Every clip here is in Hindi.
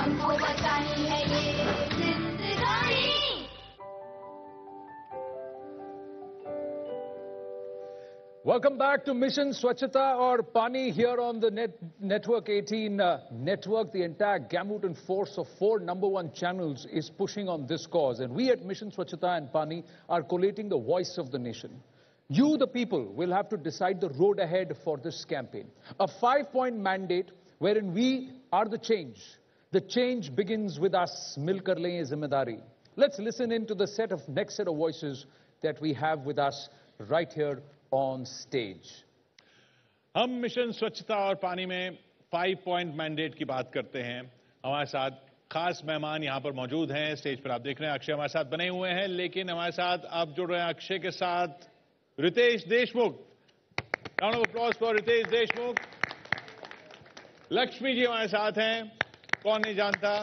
हमको बचानी है ये जिंदगानी। Welcome back to Mission Swachhata or Pani here on the Network 18 network. The entire gamut and force of 4 #1 channels is pushing on this cause. And we at Mission Swachhata and Pani are collating the voice of the nation. You, the people, will have to decide the road ahead for this campaign. A 5-point mandate wherein we are the change. The change begins with us. Milkar lein ye zimmedari. Let's listen in to the next set of voices that we have with us right here on stage. हम मिशन स्वच्छता और पानी में 5 पॉइंट मैंडेट की बात करते हैं। हमारे साथ खास मेहमान यहां पर मौजूद हैं। स्टेज पर आप देख रहे हैं अक्षय हमारे साथ बने हुए हैं, लेकिन हमारे साथ अब जुड़ रहे हैं अक्षय के साथ Riteish Deshmukh. Round of applause for Riteish Deshmukh. Lakshmi ji हमारे साथ हैं, कौन नहीं जानता।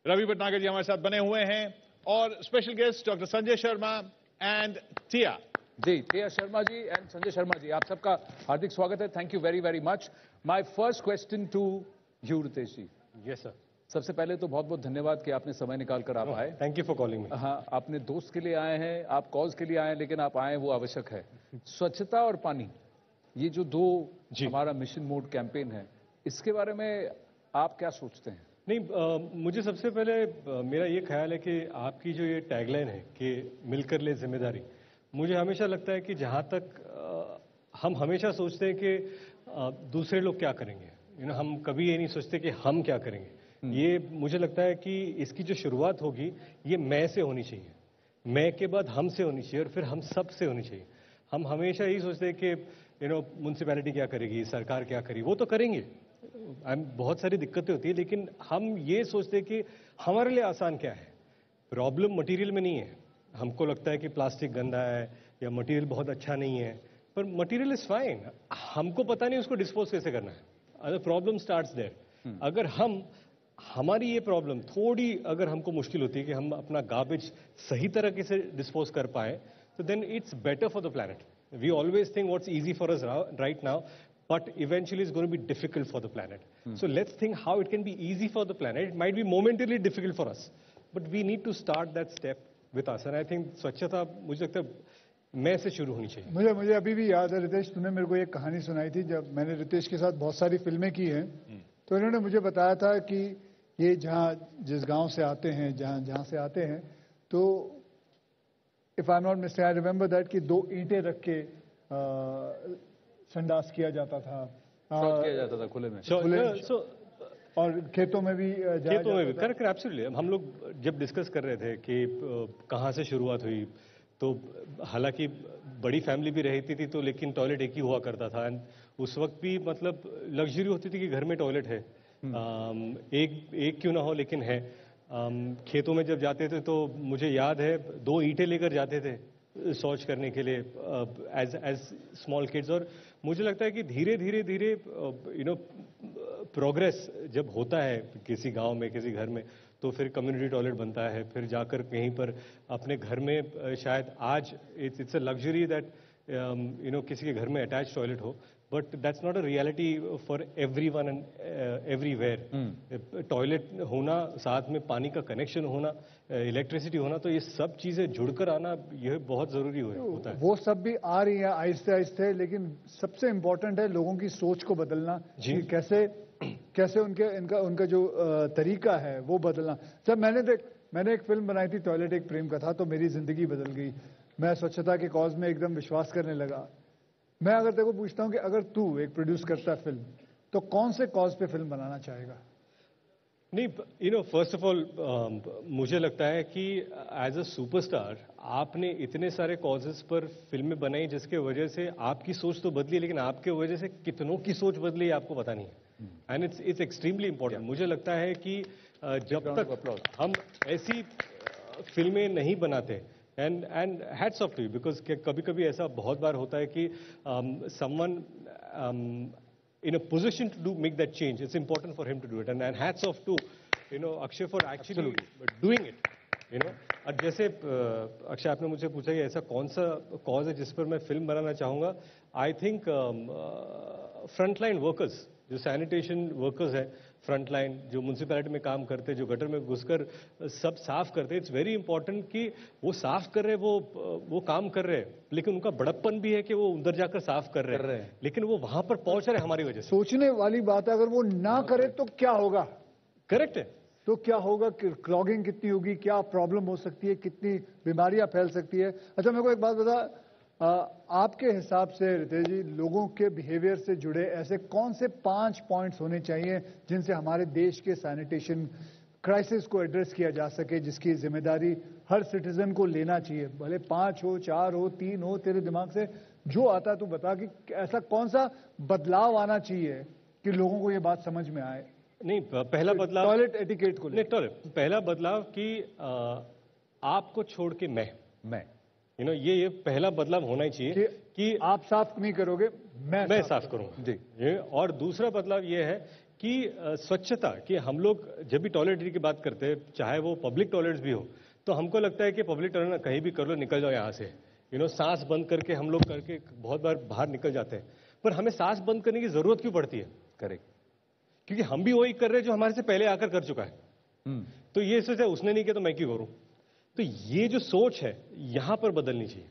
रवि भटनागर जी हमारे साथ बने हुए हैं और special guest doctor Sanjay Sharma and Tia ji, Tia Sharma ji and Sanjay Sharma ji, आप सबका हार्दिक स्वागत है। Thank you very very much. My first question to you Riteish ji. Yes sir. सबसे पहले तो बहुत बहुत धन्यवाद कि आपने समय निकाल कर आप आए। Thank you for calling me. हाँ, आपने दोस्त के लिए आए हैं, आप कॉज के लिए आए हैं, लेकिन आप आए वो आवश्यक है। स्वच्छता और पानी, ये जो दो हमारा मिशन मोड कैंपेन है, इसके बारे में आप क्या सोचते हैं? नहीं, मुझे सबसे पहले मेरा ये ख्याल है कि आपकी जो ये टैगलाइन है कि मिलकर ले जिम्मेदारी, मुझे हमेशा लगता है कि जहाँ तक हम हमेशा सोचते हैं कि दूसरे लोग क्या करेंगे, हम कभी ये नहीं सोचते कि हम क्या करेंगे। ये मुझे लगता है कि इसकी जो शुरुआत होगी ये मैं से होनी चाहिए, मैं के बाद हम से होनी चाहिए और फिर हम सब से होनी चाहिए। हम हमेशा यही सोचते हैं कि म्यूनसिपैलिटी क्या करेगी, सरकार क्या करेगी, वो तो करेंगे, बहुत सारी दिक्कतें होती है, लेकिन हम ये सोचते हैं कि हमारे लिए आसान क्या है। प्रॉब्लम मटेरियल में नहीं है। हमको लगता है कि प्लास्टिक गंदा है या मटेरियल बहुत अच्छा नहीं है, पर मटेरियल इज फाइन, हमको पता नहीं उसको डिस्पोज कैसे करना है। अगर प्रॉब्लम स्टार्ट्स देयर, अगर हमारी ये प्रॉब्लम थोड़ी अगर हमको मुश्किल होती है कि हम अपना गार्बेज सही तरीके से डिस्पोज कर पाए, तो then it's better for the planet. We always think what's easy for us right now, but eventually it's going to be difficult for the planet. So let's think how it can be easy for the planet. It might be momentarily difficult for us, but we need to start that step with us. And I think स्वच्छता मुझे लगता है मैं से शुरू होनी चाहिए। मुझे अभी भी याद है रितेश, तूने मेरे को एक कहानी सुनाई थी जब मैंने रितेश के साथ बहुत सारी फिल्में की हैं, तो इन्होंने मुझे बताया था कि ये जिस गांव से आते हैं, जहां से आते हैं, तो if I am not mistaken I remember that कि 2 ईंटें रख के संडास किया जाता था, किया जाता था खुले में, और खेतों में भी करेक्ट, एब्सोल्युटली। हम लोग जब डिस्कस कर रहे थे कि कहाँ से शुरुआत हुई, तो हालांकि बड़ी फैमिली भी रहती थी, तो लेकिन टॉयलेट एक ही हुआ करता था। एंड उस वक्त भी मतलब लग्जरी होती थी कि घर में टॉयलेट है, एक क्यों ना हो लेकिन है। खेतों में जब जाते थे तो मुझे याद है 2 ईंटें लेकर जाते थे शौच करने के लिए एज स्मॉल किड्स। और मुझे लगता है कि धीरे धीरे प्रोग्रेस जब होता है किसी गांव में, किसी घर में, तो फिर कम्युनिटी टॉयलेट बनता है, फिर जाकर कहीं पर अपने घर में शायद आज इट्स अ लग्जरी दैट किसी के घर में अटैच टॉयलेट हो, but that's not a reality for everyone and everywhere. Toilet होना, साथ में पानी का कनेक्शन होना, इलेक्ट्रिसिटी होना, तो ये सब चीजें जुड़कर आना यह बहुत जरूरी होता है। वो सब भी आ रही है आहिस्ते आहिस्ते, लेकिन सबसे इम्पोर्टेंट है लोगों की सोच को बदलना, कि कैसे उनका जो तरीका है वो बदलना। जब मैंने एक फिल्म बनाई थी टॉयलेट एक प्रेम कथा, तो मेरी जिंदगी बदल गई। मैं स्वच्छता के कॉज में एकदम विश्वास करने लगा। मैं अगर तेरे को पूछता हूं कि अगर तू एक प्रोड्यूस करता फिल्म, तो कौन से कॉज पे फिल्म बनाना चाहेगा? नहीं, फर्स्ट ऑफ ऑल मुझे लगता है कि एज अ सुपरस्टार आपने इतने सारे कॉजेस पर फिल्में बनाई जिसके वजह से आपकी सोच तो बदली, लेकिन आपके वजह से कितनों की सोच बदली आपको पता नहीं है। And it's extremely important. मुझे लगता है कि जब तक हम ऐसी फिल्में नहीं बनाते, and hats off to you, because कभी कभी ऐसा बहुत बार होता है कि someone in a position to make that change, it's important for him to do it, and hats off to Akshay for actually doing it. और जैसे अक्षय आपने मुझसे पूछा कि ऐसा कौन सा कॉज है जिस पर मैं फिल्म बनाना चाहूँगा, आई थिंक फ्रंटलाइन वर्कर्स, जो सैनिटेशन वर्कर्स हैं, फ्रंट लाइन जो म्यूनसिपैलिटी में काम करते हैं, जो गटर में घुसकर सब साफ करते हैं, इट्स वेरी इंपॉर्टेंट कि वो साफ कर रहे हैं, वो काम कर रहे हैं, लेकिन उनका बड़प्पन भी है कि वो अंदर जाकर साफ कर रहे हैं, लेकिन वो वहां पर पहुंच रहे हैं हमारी वजह से। सोचने वाली बात है, अगर वो ना करे तो क्या होगा? करेक्ट है। तो क्या होगा, क्लॉगिंग कितनी होगी, क्या प्रॉब्लम हो सकती है, कितनी बीमारियां फैल सकती है? अच्छा, मेरे को एक बात बता, आपके हिसाब से रितेश जी, लोगों के बिहेवियर से जुड़े ऐसे कौन से 5 पॉइंट्स होने चाहिए जिनसे हमारे देश के सैनिटेशन क्राइसिस को एड्रेस किया जा सके, जिसकी जिम्मेदारी हर सिटीजन को लेना चाहिए? भले 5 हो, 4 हो, 3 हो, तेरे दिमाग से जो आता तू बता कि ऐसा कौन सा बदलाव आना चाहिए कि लोगों को ये बात समझ में आए। नहीं, पहला बदलाव टॉयलेट एटिकेट को नहीं, टॉयलेट पहला बदलाव कि आपको छोड़ के मैं ये पहला बदलाव होना ही चाहिए कि आप साफ नहीं करोगे, मैं साफ करूंगा जी। ये और दूसरा बदलाव ये है कि स्वच्छता, कि हम लोग जब भी टॉयलेट की बात करते हैं, चाहे वो पब्लिक टॉयलेट्स भी हो, तो हमको लगता है कि पब्लिक टॉयलेट कहीं भी कर लो, निकल जाओ यहाँ से, सांस बंद करके हम लोग करके बहुत बार बाहर निकल जाते हैं। पर हमें सांस बंद करने की जरूरत क्यों पड़ती है? करेक्ट, क्योंकि हम भी वही कर रहे हैं जो हमारे से पहले आकर कर चुका है। तो ये सोचा उसने नहीं किया तो मैं क्यों करूं? तो ये जो सोच है यहां पर बदलनी चाहिए।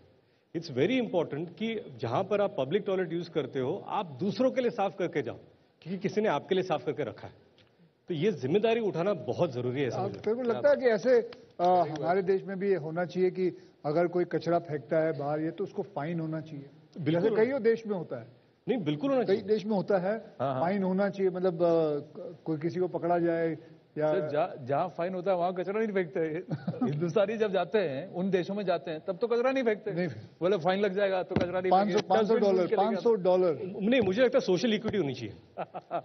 इट्स वेरी इंपॉर्टेंट कि जहां पर आप पब्लिक टॉयलेट यूज करते हो, आप दूसरों के लिए साफ करके जाओ, क्योंकि किसी ने आपके लिए साफ करके रखा है। तो ये जिम्मेदारी उठाना बहुत जरूरी है। मेरे को लगता है कि ऐसे हमारे देश में भी होना चाहिए कि अगर कोई कचरा फेंकता है बाहर, ये तो उसको फाइन होना चाहिए। जैसे कई देश में होता है। नहीं, बिल्कुल होना चाहिए। कई देश में होता है, फाइन होना चाहिए। मतलब कोई किसी को पकड़ा जाए या जहाँ फाइन होता है वहाँ कचरा नहीं फेंकते। हिंदुस्तानी जब जाते हैं उन देशों में जाते हैं तब तो कचरा नहीं फेंकते। बोले फाइन लग जाएगा तो कचरा नहीं। $500 नहीं, मुझे लगता है सोशल इक्विटी होनी चाहिए।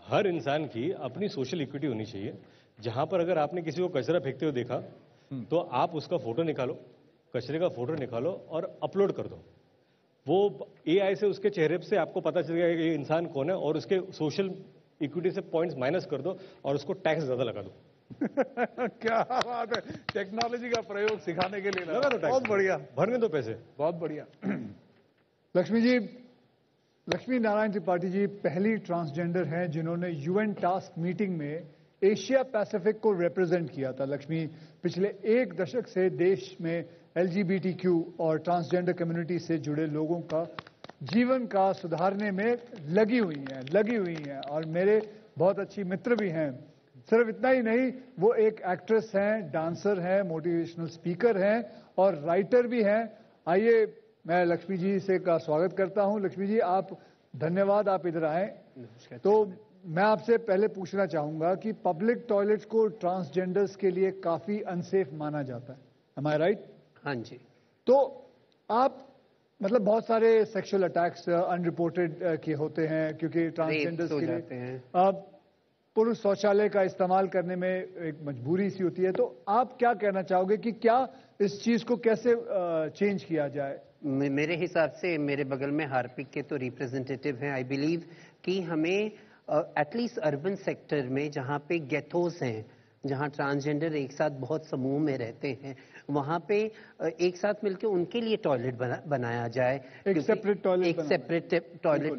हर इंसान की अपनी सोशल इक्विटी होनी चाहिए। जहां पर अगर आपने किसी को कचरा फेंकते हुए देखा तो आप उसका फोटो निकालो, कचरे का फोटो निकालो और अपलोड कर दो। वो AI से उसके चेहरे से आपको पता चल जाएगा कि ये इंसान कौन है, और उसके सोशल इक्विटी से पॉइंट्स माइनस कर दो और उसको टैक्स ज्यादा लगा दो। क्या बात है, टेक्नोलॉजी का प्रयोग सिखाने के लिए लगा दो टैक्स, बहुत बढ़िया, भरने दो पैसे, बहुत बढ़िया। लक्ष्मी नारायण त्रिपाठी जी पहली ट्रांसजेंडर हैं जिन्होंने UN टास्क मीटिंग में एशिया पैसिफिक को रिप्रेजेंट किया था। लक्ष्मी पिछले 1 दशक से देश में LGBTQ और ट्रांसजेंडर कम्युनिटी से जुड़े लोगों का जीवन का सुधारने में लगी हुई हैं और मेरे बहुत अच्छी मित्र भी हैं। सिर्फ इतना ही नहीं, वो एक एक्ट्रेस हैं, डांसर हैं, मोटिवेशनल स्पीकर हैं और राइटर भी हैं। आइए मैं लक्ष्मी जी से का स्वागत करता हूं। लक्ष्मी जी, आप धन्यवाद, आप इधर आए। तो मैं आपसे पहले पूछना चाहूंगा कि पब्लिक टॉयलेट्स को ट्रांसजेंडर्स के लिए काफी अनसेफ माना जाता है, एम आई राइट? हाँ जी। तो आप मतलब बहुत सारे सेक्सुअल अटैक्स अनरिपोर्टेड के होते हैं क्योंकि ट्रांसजेंडर्स के लिए पुरुष शौचालय का इस्तेमाल करने में एक मजबूरी सी होती है। तो आप क्या कहना चाहोगे कि क्या इस चीज को कैसे चेंज किया जाए? मेरे हिसाब से मेरे बगल में हार्पिक के तो रिप्रेजेंटेटिव हैं। आई बिलीव कि हमें एटलीस्ट अर्बन सेक्टर में जहाँ पे गेथोस हैं, जहाँ ट्रांसजेंडर एक साथ बहुत समूह में रहते हैं, वहाँ पे एक साथ मिलकर उनके लिए टॉयलेट बनाया जाए, एक सेपरेट टॉयलेट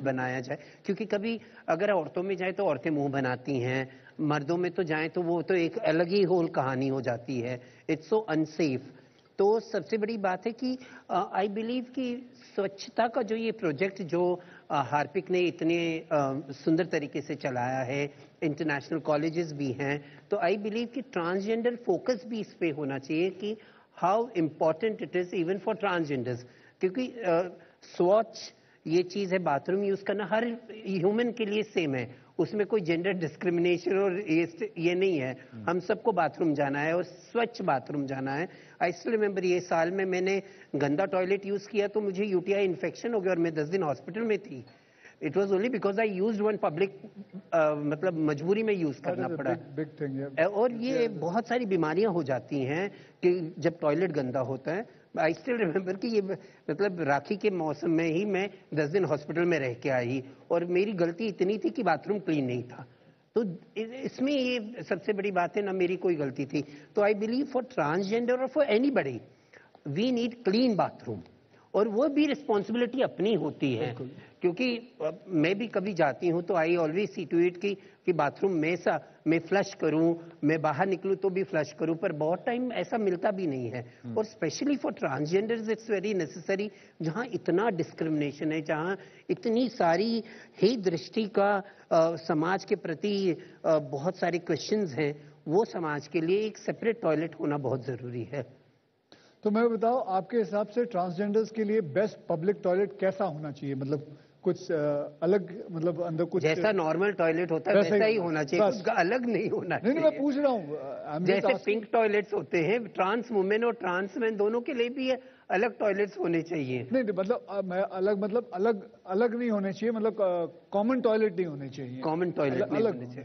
बनाया जाए। क्योंकि कभी अगर औरतों में जाए तो औरतें मुंह बनाती हैं, मर्दों में तो जाए तो वो तो एक अलग ही होल कहानी हो जाती है। It's so unsafe. तो सबसे बड़ी बात है कि आई बिलीव कि स्वच्छता का जो ये प्रोजेक्ट जो हार्पिक ने इतने सुंदर तरीके से चलाया है, इंटरनेशनल कॉलेजेस भी हैं, तो आई बिलीव कि ट्रांसजेंडर फोकस भी इस पे होना चाहिए कि how important it is even for transgenders. क्योंकि स्वच्छ ये चीज़ है, बाथरूम यूज करना हर ह्यूमन के लिए सेम है, उसमें कोई जेंडर डिस्क्रिमिनेशन और ये नहीं है। हम सबको बाथरूम जाना है और स्वच्छ बाथरूम जाना है। आई स्टिल रिमेंबर ये साल में मैंने गंदा टॉयलेट यूज किया तो मुझे UTI इन्फेक्शन हो गया और मैं 10 दिन हॉस्पिटल में थी। It was only because I use one public, मतलब मजबूरी में यूज करना पड़ा। और ये बहुत सारी बीमारियां हो जाती हैं कि जब टॉयलेट गंदा होता है। आई स्टिल रिमेंबर कि ये मतलब राखी के मौसम में ही मैं 10 दिन हॉस्पिटल में रह के आई और मेरी गलती इतनी थी कि बाथरूम क्लीन नहीं था। तो इसमें ये सबसे बड़ी बात है, ना मेरी कोई गलती थी। तो आई बिलीव फॉर ट्रांसजेंडर और for anybody we need clean bathroom. और वो भी रिस्पॉन्सिबिलिटी अपनी होती है, क्योंकि मैं भी कभी जाती हूँ तो I always see to it कि बाथरूम में मैं फ्लश करूं, मैं बाहर निकलूं तो भी फ्लश करूं, पर बहुत टाइम ऐसा मिलता भी नहीं है। और specially for transgenders it's very necessary, जहां इतना डिस्क्रिमिनेशन है, जहां इतनी सारी ही दृष्टि का समाज के प्रति बहुत सारे क्वेश्चंस हैं, वो समाज के लिए एक सेपरेट टॉयलेट होना बहुत जरूरी है। तो मैं बताओ, आपके हिसाब से ट्रांसजेंडर्स के लिए बेस्ट पब्लिक टॉयलेट कैसा होना चाहिए? मतलब कुछ अलग, मतलब अंदर कुछ जैसा नॉर्मल टॉयलेट होता है वैसा ही होना चाहिए, कुछ अलग नहीं होना चाहिए। नहीं, मैं पूछ रहा हूँ, जैसे पिंक टॉयलेट्स होते हैं ट्रांस वुमेन और ट्रांस मैन दोनों के लिए भी अलग टॉयलेट्स होने चाहिए। नहीं, मतलब मैं अलग, मतलब अलग नहीं होने चाहिए, मतलब कॉमन टॉयलेट नहीं होने चाहिए। कॉमन टॉयलेट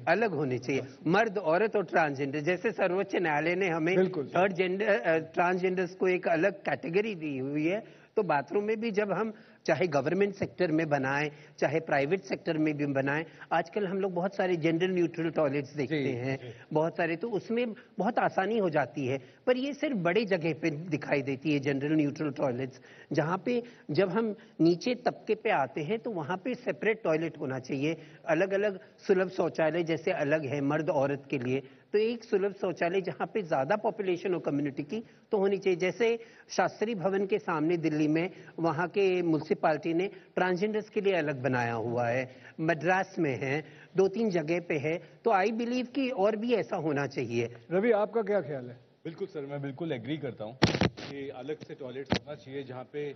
अलग होने चाहिए, मर्द, औरत और ट्रांसजेंडर। जैसे सर्वोच्च न्यायालय ने हमें थर्ड जेंडर ट्रांसजेंडर्स को एक अलग कैटेगरी दी हुई है, तो बाथरूम में भी जब हम चाहे गवर्नमेंट सेक्टर में बनाएं चाहे प्राइवेट सेक्टर में भी बनाएं, आजकल हम लोग बहुत सारे जेंडर न्यूट्रल टॉयलेट्स देखते हैं, बहुत सारे, तो उसमें बहुत आसानी हो जाती है। पर ये सिर्फ बड़े जगह पे दिखाई देती है जेंडर न्यूट्रल टॉयलेट्स, जहाँ पे जब हम नीचे तबके पे आते हैं तो वहाँ पे सेपरेट टॉयलेट होना चाहिए। अलग अलग सुलभ शौचालय जैसे अलग है मर्द औरत के लिए, तो एक सुलभ शौचालय जहाँ पे ज्यादा पॉपुलेशन हो कम्युनिटी की तो होनी चाहिए। जैसे शास्त्री भवन के सामने दिल्ली में वहाँ के म्युनिसिपैलिटी ने ट्रांसजेंडर्स के लिए अलग बनाया हुआ है, मद्रास में है, 2-3 जगह पे है, तो आई बिलीव कि और भी ऐसा होना चाहिए। रवि, आपका क्या ख्याल है? बिल्कुल सर, मैं बिल्कुल एग्री करता हूँ कि अलग से टॉयलेट्स होना चाहिए, जहाँ पे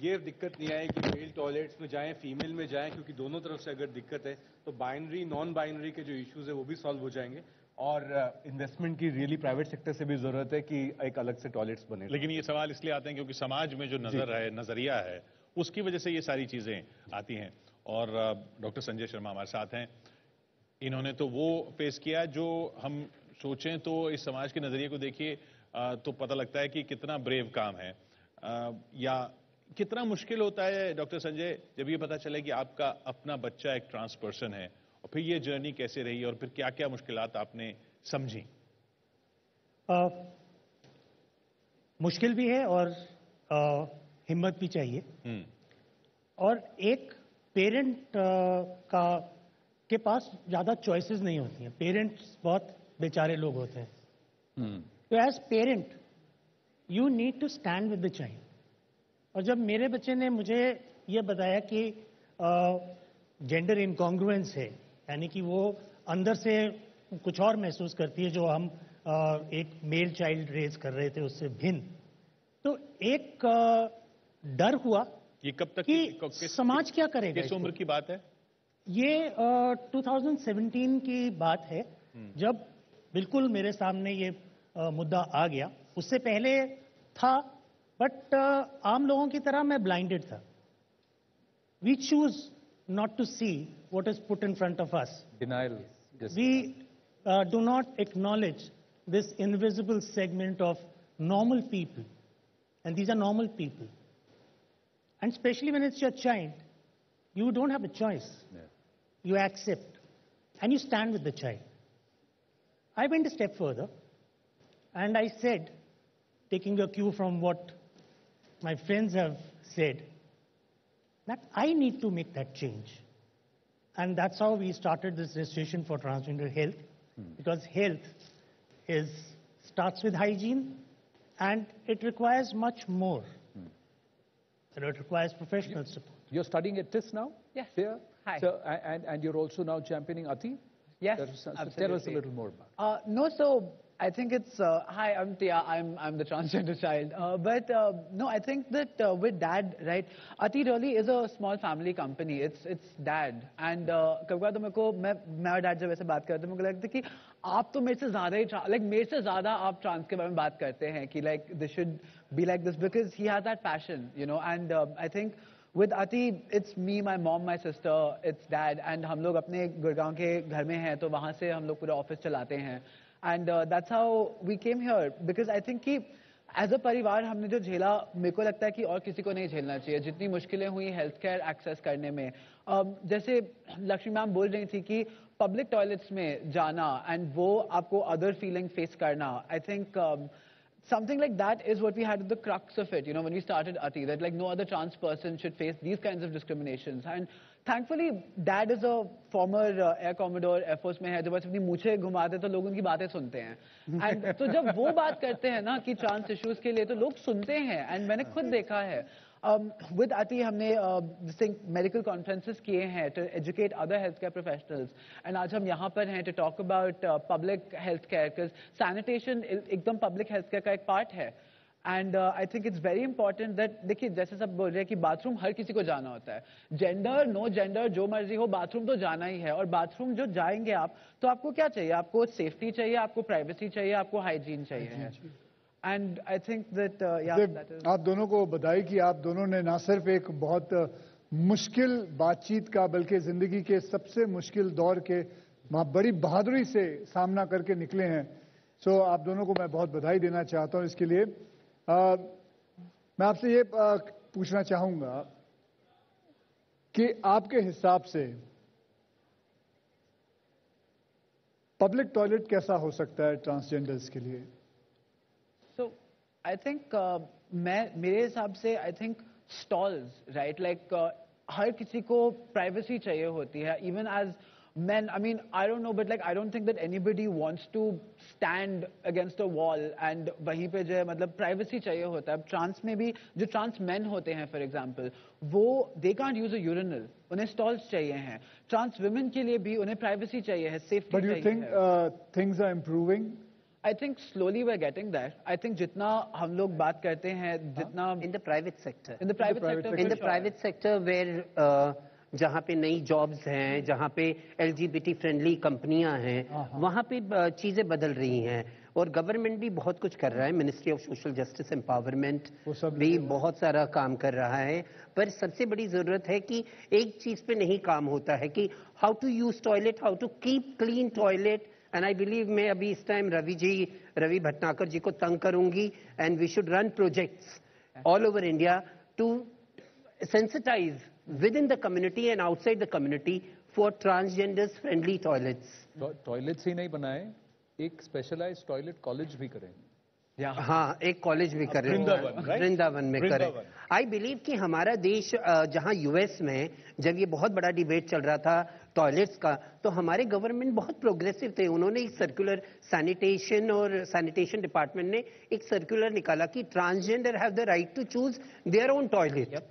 ये दिक्कत नहीं आए कि मेल टॉयलेट्स में जाएं फीमेल में जाएं, क्योंकि दोनों तरफ से अगर दिक्कत है तो बाइनरी नॉन बाइनरी के जो इश्यूज है वो भी सॉल्व हो जाएंगे। और इन्वेस्टमेंट की रियली प्राइवेट सेक्टर से भी जरूरत है कि एक अलग से टॉयलेट्स बने। लेकिन ये सवाल इसलिए आते हैं क्योंकि समाज में जो नजरिया है उसकी वजह से ये सारी चीजें आती हैं। और डॉक्टर संजय शर्मा हमारे साथ हैं, इन्होंने तो वो फेस किया जो हम सोचें तो इस समाज के नजरिए को देखिए तो पता लगता है कि कितना ब्रेव काम है, या कितना मुश्किल होता है डॉक्टर संजय जब ये पता चले कि आपका अपना बच्चा एक ट्रांस पर्सन है, और फिर ये जर्नी कैसे रही और फिर क्या क्या मुश्किलात आपने समझी? मुश्किल भी है और हिम्मत भी चाहिए। और एक पेरेंट के पास ज्यादा चॉइसेस नहीं होती हैं, पेरेंट्स बहुत बेचारे लोग होते हैं। तो as parent you need to stand with the child. और जब मेरे बच्चे ने मुझे ये बताया कि जेंडर इनकॉन्ग्रुएंस है, यानी कि वो अंदर से कुछ और महसूस करती है जो हम एक मेल चाइल्ड रेज कर रहे थे उससे भिन्न, तो एक डर हुआ ये कब तक कि समाज क्या करेगा। किस उम्र की बात है ये? 2017 की बात है जब बिल्कुल मेरे सामने ये मुद्दा आ गया। उससे पहले था, बट आम लोगों की तरह मैं ब्लाइंडेड था। We choose not to see what is put in front of us. Denial. We do not acknowledge this invisible segment of normal people. And these are normal people. And especially when it's your child, you don't have a choice. Yeah. You accept. And you stand with the child. I went a step further. And I said, taking a cue from what my friends have said, that I need to make that change. And that's how we started this registration for transgender health, because health starts with hygiene, and it requires much more. And it requires professional support. You're studying at TIS now? Yes. Here? Hi. So, and you're also now championing Ati? Yes, absolutely. Tell us a little more about it. No, so I think it's, hi, I'm Tia, I'm the transgender child. No, I think that with dad, right, Ati really is a small family company. It's dad. And कभी तो मैं और dad जब ऐसे बात करते हैं मुझे लगता है कि आप तो मेरे से ज़्यादा ही like मेरे से ज़्यादा आप trans के बारे में बात करते हैं कि like this should be like this because he has that passion, you know. And I think with Ati, it's me, my mom, my sister, it's dad, and हम लोग अपने गुड़गांव के घर में हैं तो वहाँ से हम लोग पूरा ऑफिस चलाते हैं. And that's how we came here because I think कि as a परिवार हमने जो झेला मेरे को लगता है कि और किसी को नहीं झेलना चाहिए. जितनी मुश्किलें हुई हेल्थ केयर एक्सेस करने में, जैसे लक्ष्मी मैम बोल रही थी कि पब्लिक टॉयलेट्स में जाना एंड वो आपको अदर फीलिंग फेस करना, I think something like that is what we had at the crux of it, you know, when we started Ati, that like no other trans person should face these kinds of discriminations. And thankfully, Dad is a former Air Commodore, Air Force में है, जब बस अपनी मूछें घुमाते तो लोग उनकी बातें सुनते हैं. And तो जब वो बात करते हैं ना कि trans issues के लिए तो लोग सुनते हैं. And मैंने खुद देखा है. With Ati हमने medical conferences किए हैं to educate other healthcare professionals. And आज हम यहाँ पर हैं to talk about public healthcare, because sanitation एकदम public healthcare का एक part है. And I think it's very important that, देखिए जैसे सब बोल रहे हैं कि बाथरूम हर किसी को जाना होता है. जेंडर, नो जेंडर, जो मर्जी हो, बाथरूम तो जाना ही है. और बाथरूम जो जाएंगे आप, तो आपको क्या चाहिए? आपको सेफ्टी चाहिए, आपको प्राइवेसी चाहिए, आपको हाइजीन चाहिए. And I think that, that is... आप दोनों को बधाई कि आप दोनों ने ना सिर्फ एक बहुत मुश्किल बातचीत का, बल्कि जिंदगी के सबसे मुश्किल दौर के बड़ी बहादुरी से सामना करके निकले हैं. सो आप दोनों को मैं बहुत बधाई देना चाहता हूं इसके लिए. मैं आपसे ये पूछना चाहूंगा कि आपके हिसाब से पब्लिक टॉयलेट कैसा हो सकता है ट्रांसजेंडर्स के लिए? So I think मेरे हिसाब से I think stalls, right? Like हर किसी को privacy चाहिए होती है. Even as men, I mean, I don't know, but like I don't think that anybody wants to stand against a wall and वहीं पे जो है मतलब privacy चाहिए होता है. अब trans में भी जो trans men होते हैं, for example, वो they can't use a urinal, उन्हें stalls चाहिए हैं. Trans women के लिए भी उन्हें privacy चाहिए है, safety चाहिए है. But you think things are improving? I think slowly we're getting there. I think जितना हम लोग बात करते हैं, जितना in the private sector, in the private sector where जहाँ पे नई जॉब्स हैं, जहाँ पे LGBT फ्रेंडली कंपनियां हैं, वहाँ पे चीजें बदल रही हैं. और गवर्नमेंट भी बहुत कुछ कर रहा है. Ministry of social justice empowerment भी बहुत सारा काम कर रहा है. पर सबसे बड़ी जरूरत है कि एक चीज पे नहीं काम होता है कि how to use toilet, how to keep clean toilet. And I believe मैं अभी इस टाइम रवि भटनागर जी को तंग करूंगी. And we should run projects all over India to sensitize within the community and outside the community for transgenders friendly toilets. Toilets ही नहीं बनाए, एक स्पेशलाइज्ड टॉयलेट कॉलेज भी करें. हाँ, एक कॉलेज भी करें, वृंदावन में करें. आई बिलीव कि हमारा देश, जहाँ यूएस में जब ये बहुत बड़ा डिबेट चल रहा था टॉयलेट्स का, तो हमारे गवर्नमेंट बहुत प्रोग्रेसिव थे. उन्होंने एक सर्कुलर सैनिटेशन डिपार्टमेंट ने एक सर्कुलर निकाला कि transgender have the right to choose their own toilet,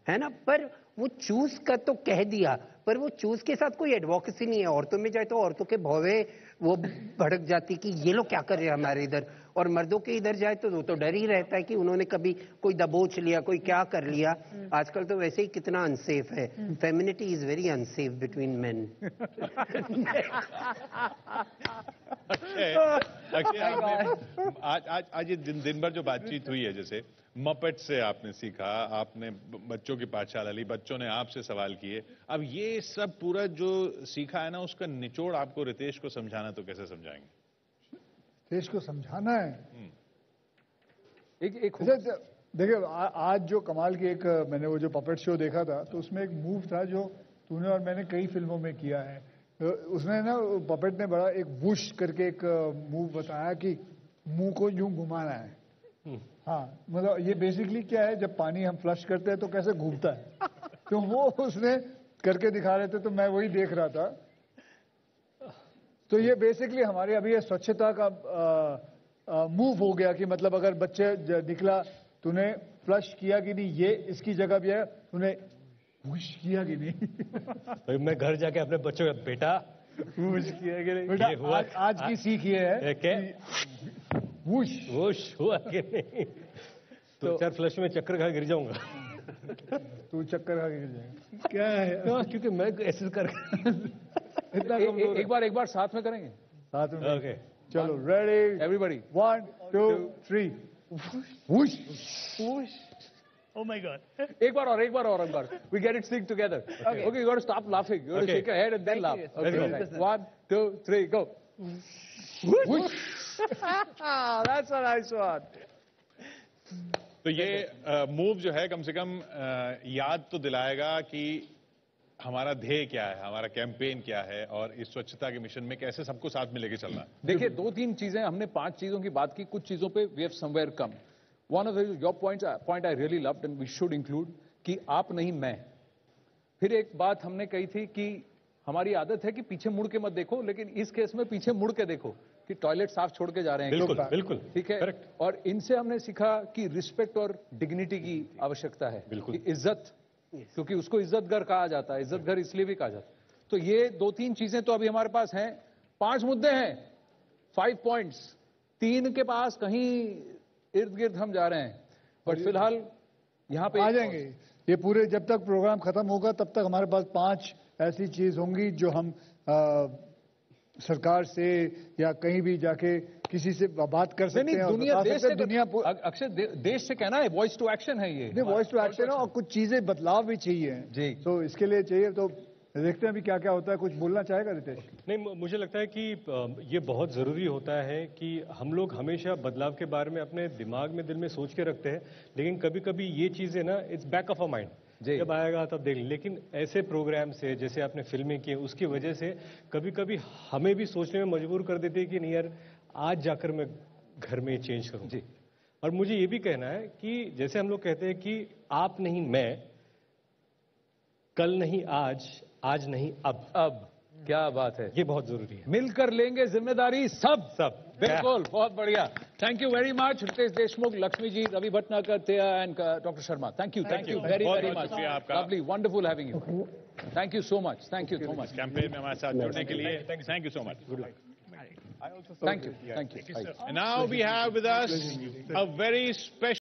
है ना. पर वो चूज का तो कह दिया, पर वो चूज के साथ कोई एडवोकेसी नहीं है. औरतों में जाए तो औरतों के भौवे वो भड़क जाती कि ये लोग क्या कर रहे हैं हमारे इधर, और मर्दों के इधर जाए तो वो तो डर ही रहता है कि उन्होंने कभी कोई दबोच लिया, कोई क्या कर लिया. आजकल तो वैसे ही कितना अनसेफ है. Femininity is very unsafe between main. आज ये दिन भर जो बातचीत हुई है, जैसे मपेट से आपने सीखा, आपने बच्चों की पाठशाला ली, बच्चों ने आपसे सवाल किए, अब ये सब पूरा जो सीखा है ना, उसका निचोड़ आपको रितेश को समझाना, तो कैसे समझाएंगे? रितेश को समझाना है देखिए, आज जो कमाल की एक मैंने वो जो पपेट शो देखा था, तो उसमें एक मूव था जो तूने और मैंने कई फिल्मों में किया है. उसने ना पपेट ने बड़ा एक वुश करके एक मूव बताया कि मुंह को यूं घुमाना है. हाँ, मतलब ये बेसिकली क्या है, जब पानी हम फ्लश करते हैं तो कैसे घूमता है, तो वो उसने करके दिखा रहे थे, तो मैं वही देख रहा था. तो ये बेसिकली हमारे अभी ये स्वच्छता का मूव हो गया कि मतलब अगर बच्चे दिखला तूने फ्लश किया कि नहीं, ये इसकी जगह भी है, तूने वुश किया कि नहीं. तो मैं घर जाके अपने बच्चों का बेटा वुश किया कि नहीं, बेटा आज की सीख ये है वुश हुआ कि नहीं. तो 4 फ्लश में चक्कर खा गिर जाऊंगा. तू चक्कर खा गिर जाएगा क्या है? क्योंकि मैं ऐसे कर इतना एक बार साथ में करेंगे. साथ में. ओके, चलो, ready everybody, 1 2 3 whoosh Whoosh. Oh my God. एक बार और. We get it synced together. Okay, you got to stop laughing. You got to shake your head and then laugh. Okay, 1 2 3 go. Whoosh. That's a nice one. तो ये मूव जो है कम से कम याद तो दिलाएगा कि हमारा ध्येय क्या है, हमारा कैंपेन क्या है और इस स्वच्छता के मिशन में कैसे सबको साथ में लेके चलना है? देखिए, 2-3 चीजें, हमने 5 चीजों की बात की, कुछ चीजों पे we have somewhere come. One of your point I really loved and we should include कि आप नहीं मैं. फिर एक बात हमने कही थी कि हमारी आदत है कि पीछे मुड़ के मत देखो, लेकिन इस केस में पीछे मुड़ के देखो कि टॉयलेट साफ छोड़ के जा रहे हैं. बिल्कुल बिल्कुल ठीक है. Correct. और इनसे हमने सीखा कि रिस्पेक्ट और डिग्निटी की आवश्यकता है. बिल्कुल. कि इज्जत, क्योंकि उसको इज्जत घर कहा जाता है, इज्जत घर इसलिए भी कहा जाता है. तो ये 2-3 चीजें तो अभी हमारे पास हैं. 5 मुद्दे हैं, 5 पॉइंट्स. 3 के पास कहीं इर्द गिर्द हम जा रहे हैं, बट फिलहाल यहाँ पे आ जाएंगे. ये पूरे जब तक प्रोग्राम खत्म होगा तब तक हमारे पास 5 ऐसी चीज होंगी जो हम सरकार से या कहीं भी जाके किसी से बात कर सकते हैं. दुनिया देश से, दुनिया अक्षय देश से कहना है, वॉइस टू एक्शन है ये. वॉइस टू एक्शन है और कुछ चीजें बदलाव भी चाहिए जी. तो इसके लिए चाहिए. तो देखते हैं अभी क्या क्या होता है. कुछ बोलना चाहेगा रितेश? नहीं, मुझे लगता है कि ये बहुत ज़रूरी होता है कि हम लोग हमेशा बदलाव के बारे में अपने दिमाग में, दिल में सोच के रखते हैं, लेकिन कभी कभी ये चीज़ें ना, it's back of a mind. जब आएगा तब देख. लेकिन ऐसे प्रोग्राम से, जैसे आपने फिल्में की, उसकी वजह से कभी कभी हमें भी सोचने में मजबूर कर देती है कि नहीं यार, आज जाकर मैं घर में चेंज करूँ. जी. और मुझे ये भी कहना है कि जैसे हम लोग कहते हैं कि आप नहीं मैं, कल नहीं आज नहीं अब. क्या बात है. ये बहुत जरूरी है. मिलकर लेंगे जिम्मेदारी सब. बिल्कुल. बहुत बढ़िया. Thank you very much Riteish Deshmukh, Lakshmi ji, Ravi Bhatnagar, Teya and doctor Sharma. Thank you very very much. Lovely, wonderful having you. Thank you so much. Thank you so much. Campaign में हमारे साथ जुड़ने के लिए thank you so much. Thank you. Now we have with us a very special